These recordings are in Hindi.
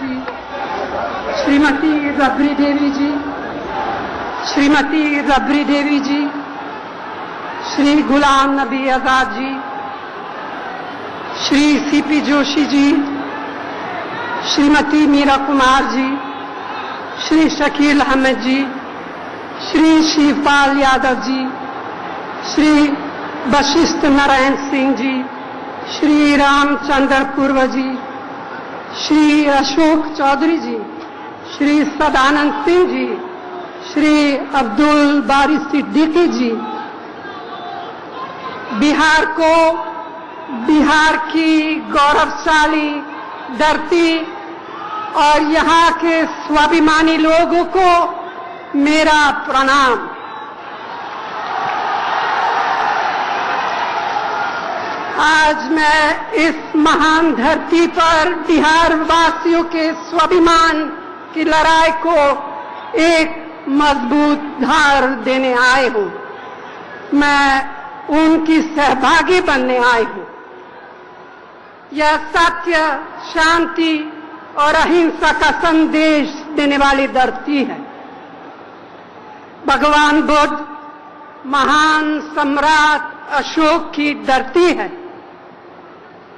जी, श्रीमती रबरी देवी जी, श्रीमती रबरी देवी जी, श्री गुलाम नबी आजाद जी, श्री सीपी जोशी जी, श्रीमती मीरा कुमार जी, श्री शकील अहमद जी, श्री शिवपाल यादव जी, श्री वशिष्ठ नारायण सिंह जी, श्री रामचंद्र पूर्व जी, श्री अशोक चौधरी जी, श्री सदानंद सिंह जी, श्री अब्दुल बारी सिद्दीकी जी। बिहार को, बिहार की गौरवशाली धरती और यहाँ के स्वाभिमानी लोगों को मेरा प्रणाम। आज मैं इस महान धरती पर बिहार वासियों के स्वाभिमान की लड़ाई को एक मजबूत धार देने आए हूँ। मैं उनकी सहभागी बनने आई हूँ। यह सत्य, शांति और अहिंसा का संदेश देने वाली धरती है। भगवान बुद्ध, महान सम्राट अशोक की धरती है।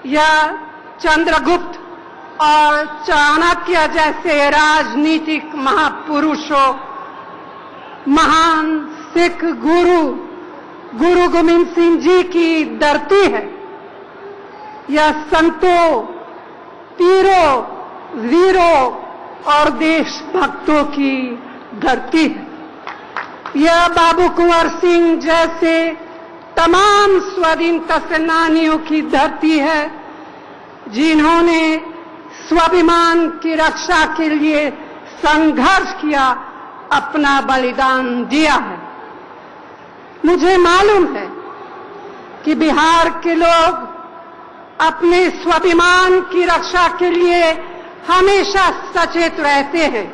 यह चंद्रगुप्त और चाणक्य जैसे राजनीतिक महापुरुषों, महान सिख गुरु गोविंद सिंह जी की धरती है। यह संतों, पीरों, वीरों और देशभक्तों की धरती है। यह बाबू कुंवर सिंह जैसे तमाम स्वाधीनता सेनानियों की धरती है, जिन्होंने स्वाभिमान की रक्षा के लिए संघर्ष किया, अपना बलिदान दिया है। मुझे मालूम है कि बिहार के लोग अपने स्वाभिमान की रक्षा के लिए हमेशा सचेत रहते हैं।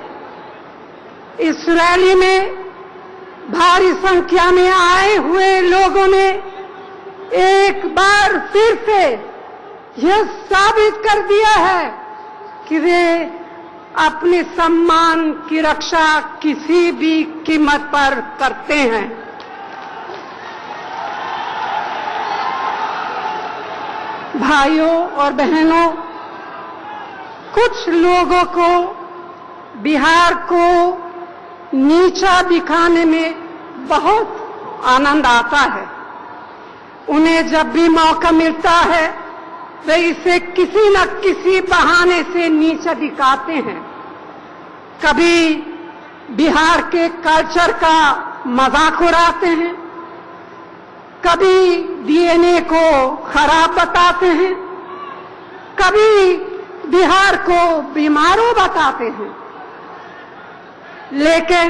इस रैली में भारी संख्या में आए हुए लोगों ने एक बार फिर से यह साबित कर दिया है कि वे अपने सम्मान की रक्षा किसी भी कीमत पर करते हैं। भाइयों और बहनों, कुछ लोगों को बिहार को नीचा दिखाने में बहुत आनंद आता है। उन्हें जब भी मौका मिलता है वे इसे किसी न किसी बहाने से नीचा दिखाते हैं। कभी बिहार के कल्चर का मजाक उड़ाते हैं, कभी डीएनए को खराब बताते हैं, कभी बिहार को बीमारों बताते हैं। लेकिन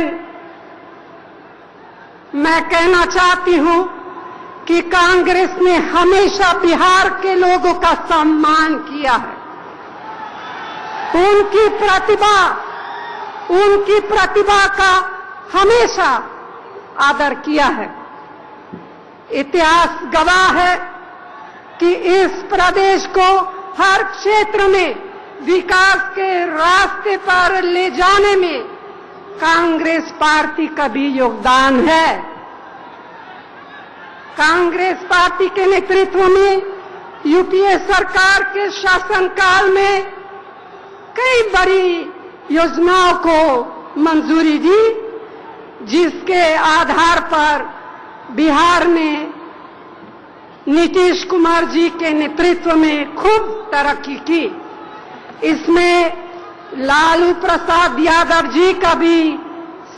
मैं कहना चाहती हूं कि कांग्रेस ने हमेशा बिहार के लोगों का सम्मान किया है। उनकी प्रतिभा का हमेशा आदर किया है। इतिहास गवाह है कि इस प्रदेश को हर क्षेत्र में विकास के रास्ते पर ले जाने में कांग्रेस पार्टी का भी योगदान है। कांग्रेस पार्टी के नेतृत्व में यूपीए सरकार के शासनकाल में कई बड़ी योजनाओं को मंजूरी दी, जिसके आधार पर बिहार ने नीतीश कुमार जी के नेतृत्व में खूब तरक्की की। इसमें लालू प्रसाद यादव जी का भी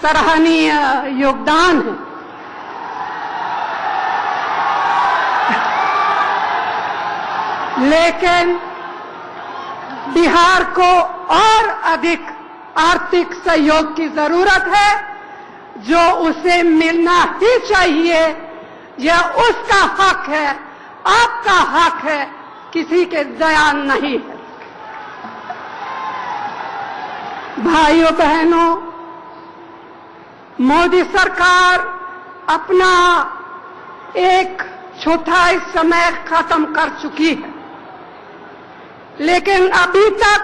सराहनीय योगदान है। लेकिन बिहार को और अधिक आर्थिक सहयोग की जरूरत है, जो उसे मिलना ही चाहिए। यह उसका हक है, आपका हक है, किसी के दया नहीं है। भाइयों बहनों, मोदी सरकार अपना एक चौथाई समय खत्म कर चुकी है, लेकिन अभी तक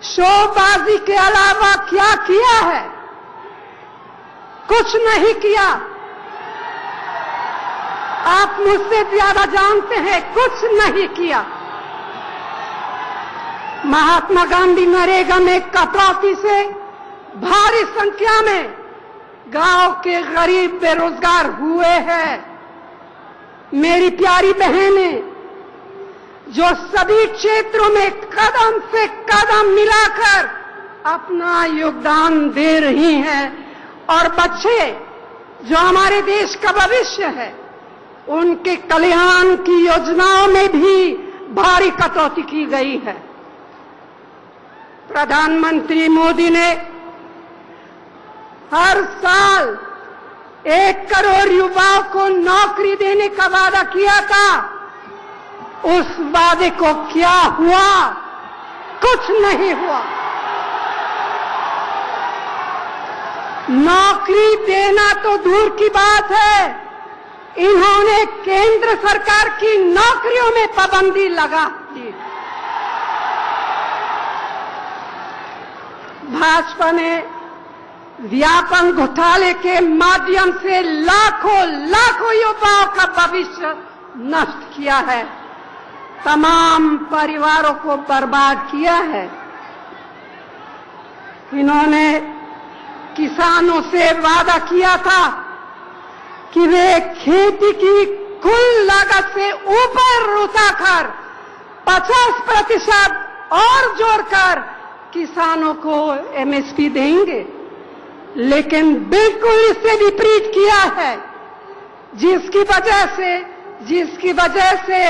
शोबाजी के अलावा क्या किया है? कुछ नहीं किया। आप मुझसे ज्यादा जानते हैं, कुछ नहीं किया। महात्मा गांधी नरेगा में कटौती से भारी संख्या में गांव के गरीब बेरोजगार हुए हैं। मेरी प्यारी बहनें, जो सभी क्षेत्रों में कदम से कदम मिलाकर अपना योगदान दे रही हैं, और बच्चे जो हमारे देश का भविष्य है, उनके कल्याण की योजनाओं में भी भारी कटौती की गई है। प्रधानमंत्री मोदी ने हर साल 1 करोड़ युवाओं को नौकरी देने का वादा किया था। उस वादे को क्या हुआ? कुछ नहीं हुआ। नौकरी देना तो दूर की बात है, इन्होंने केंद्र सरकार की नौकरियों में पाबंदी लगा दी। भाजपा ने व्यापम घोटाले के माध्यम से लाखों लाखों युवाओं का भविष्य नष्ट किया है, तमाम परिवारों को बर्बाद किया है। इन्होंने किसानों से वादा किया था कि वे खेती की कुल लागत से ऊपर उठाकर 50% और जोड़कर किसानों को एमएसपी देंगे, लेकिन बिल्कुल इससे विपरीत किया है, जिसकी वजह से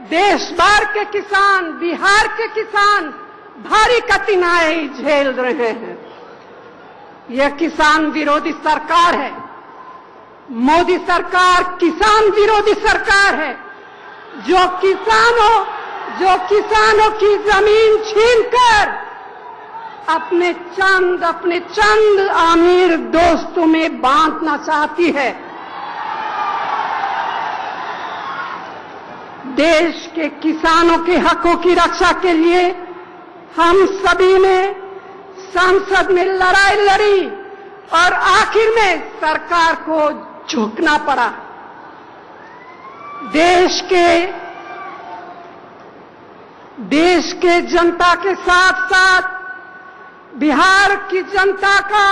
देश भर के किसान, बिहार के किसान भारी कठिनाई झेल रहे हैं। यह किसान विरोधी सरकार है। मोदी सरकार किसान विरोधी सरकार है, जो किसानों की जमीन छीनकर अपने चंद अमीर दोस्तों में बांटना चाहती है। देश के किसानों के हकों की रक्षा के लिए हम सभी ने संसद में लड़ाई लड़ी और आखिर में सरकार को झुकना पड़ा। देश के जनता के साथ साथ बिहार की जनता का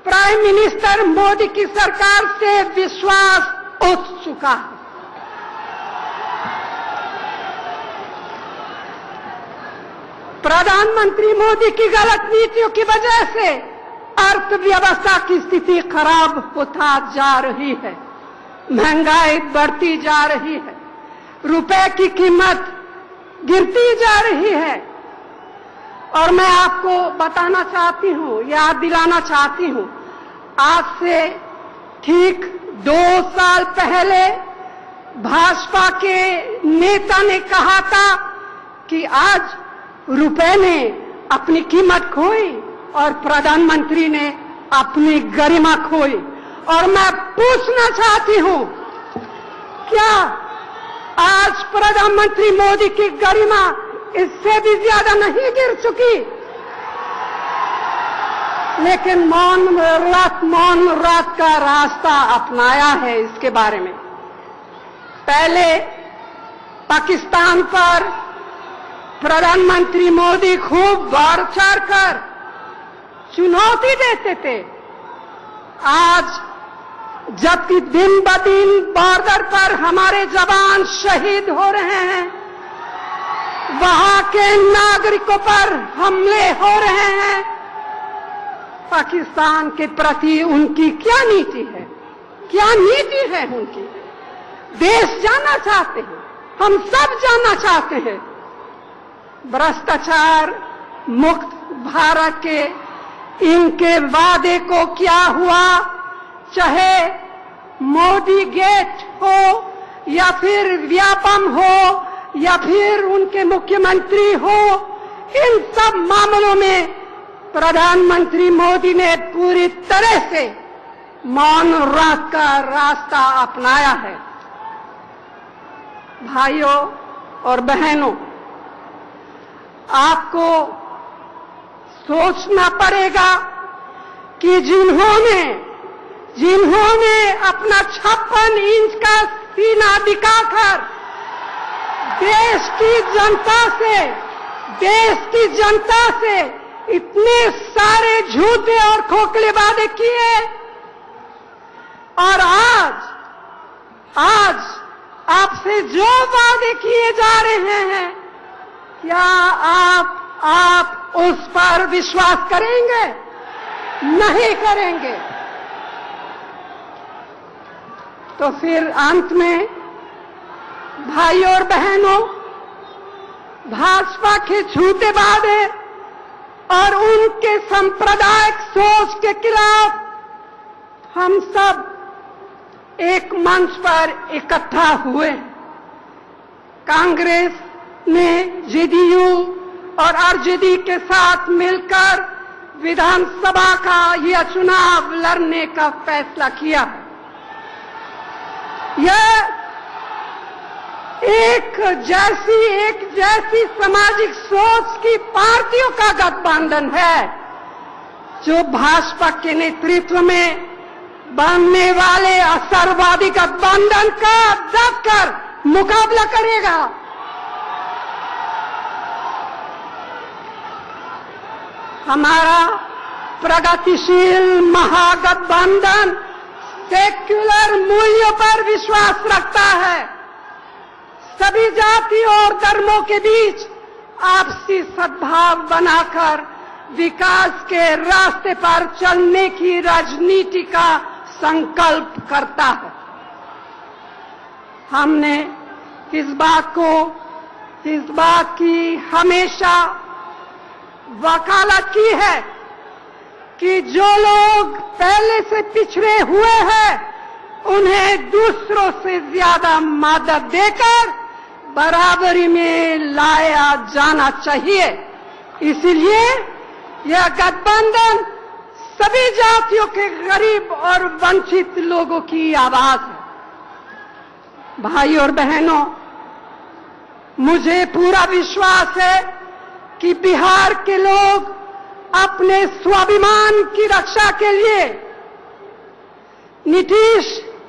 प्राइम मिनिस्टर मोदी की सरकार से विश्वास उठ चुका है। प्रधानमंत्री मोदी की गलत नीतियों की वजह से अर्थव्यवस्था की स्थिति खराब होता जा रही है, महंगाई बढ़ती जा रही है, रुपए की कीमत गिरती जा रही है। और मैं आपको बताना चाहती हूं, याद दिलाना चाहती हूं, आज से ठीक 2 साल पहले भाजपा के नेता ने कहा था कि आज रुपए ने अपनी कीमत खोई और प्रधानमंत्री ने अपनी गरिमा खोई। और मैं पूछना चाहती हूं, क्या आज प्रधानमंत्री मोदी की गरिमा इससे भी ज्यादा नहीं गिर चुकी? लेकिन मौन रात का रास्ता अपनाया है। इसके बारे में पहले पाकिस्तान पर प्रधानमंत्री मोदी खूब बढ़ चढ़कर चुनौती देते थे। आज जबकि दिन ब दिन बॉर्डर पर हमारे जवान शहीद हो रहे हैं, वहां के नागरिकों पर हमले हो रहे हैं, पाकिस्तान के प्रति उनकी क्या नीति है? क्या नीति है उनकी? देश जानना चाहते हैं, हम सब जानना चाहते हैं। भ्रष्टाचार मुक्त भारत के इनके वादे को क्या हुआ? चाहे मोदी गेट हो या फिर व्यापम हो या फिर उनके मुख्यमंत्री हो, इन सब मामलों में प्रधानमंत्री मोदी ने पूरी तरह से मौन रात का रास्ता अपनाया है। भाइयों और बहनों, आपको सोचना पड़ेगा कि जिन्होंने अपना 56 इंच का सीना दिखाकर देश की जनता से इतने सारे झूठे और खोखले वादे किए, और आज आपसे जो वादे किए जा रहे हैं, क्या आप उस पर विश्वास करेंगे? नहीं करेंगे। तो फिर अंत में भाइयों और बहनों, भाजपा के झूठे वादे और उनके सांप्रदायिक सोच के खिलाफ हम सब एक मंच पर इकट्ठा हुए। कांग्रेस ने जेडीयू और आरजेडी के साथ मिलकर विधानसभा का यह चुनाव लड़ने का फैसला किया। यह एक जैसी सामाजिक सोच की पार्टियों का गठबंधन है, जो भाजपा के नेतृत्व में बनने वाले असरवादी गठबंधन का डटकर मुकाबला करेगा। हमारा प्रगतिशील महागठबंधन सेक्युलर मूल्यों पर विश्वास रखता है। सभी जातियों और धर्मों के बीच आपसी सद्भाव बनाकर विकास के रास्ते पर चलने की राजनीति का संकल्प करता है। हमने इस बात की हमेशा वकालत की है कि जो लोग पहले से पिछड़े हुए हैं, उन्हें दूसरों से ज्यादा मदद देकर बराबरी में लाया जाना चाहिए। इसलिए यह गठबंधन सभी जातियों के गरीब और वंचित लोगों की आवाज है। भाइयों और बहनों, मुझे पूरा विश्वास है कि बिहार के लोग अपने स्वाभिमान की रक्षा के लिए नीतीश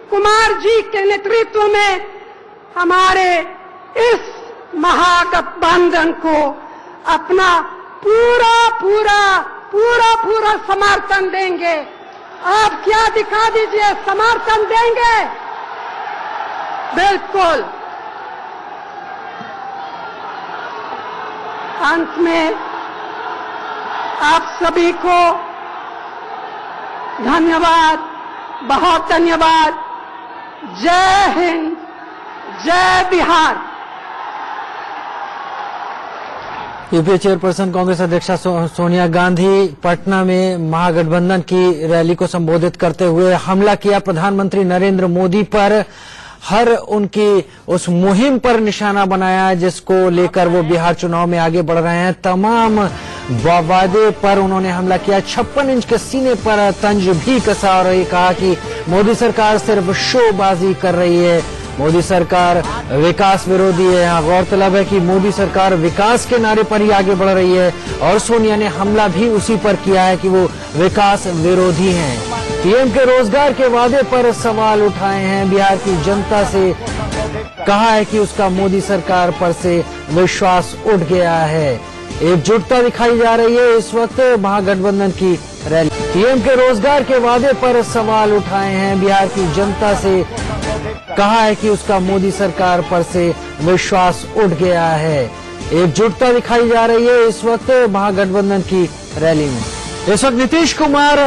कुमार जी के नेतृत्व में हमारे इस महागठबंधन को अपना पूरा समर्थन देंगे। आप क्या दिखा दीजिए, समर्थन देंगे? बिल्कुल। अंत में आप सभी को धन्यवाद, बहुत धन्यवाद। जय हिंद, जय बिहार। यूपीए चेयरपर्सन कांग्रेस अध्यक्षा सोनिया गांधी पटना में महागठबंधन की रैली को संबोधित करते हुए हमला किया प्रधानमंत्री नरेंद्र मोदी पर, हर उनकी उस मुहिम पर निशाना बनाया जिसको लेकर वो बिहार चुनाव में आगे बढ़ रहे हैं। तमाम वादे पर उन्होंने हमला किया, 56 इंच के सीने पर तंज भी कसा और ये कहा कि मोदी सरकार सिर्फ शोबाजी कर रही है, मोदी सरकार विकास विरोधी है। यहाँ गौरतलब है कि मोदी सरकार विकास के नारे पर ही आगे बढ़ रही है और सोनिया ने हमला भी उसी पर किया है कि वो विकास विरोधी हैं। पीएम के रोजगार के वादे पर सवाल उठाए हैं, बिहार की जनता से कहा है कि उसका मोदी सरकार पर से विश्वास उठ गया है। एकजुटता दिखाई जा रही है इस वक्त महागठबंधन की रैली। पीएम के रोजगार के वादे पर सवाल उठाए हैं, बिहार की जनता से कहा है कि उसका मोदी सरकार पर से विश्वास उठ गया है। एकजुटता दिखाई जा रही है इस वक्त महागठबंधन की रैली में। इस वक्त नीतीश कुमार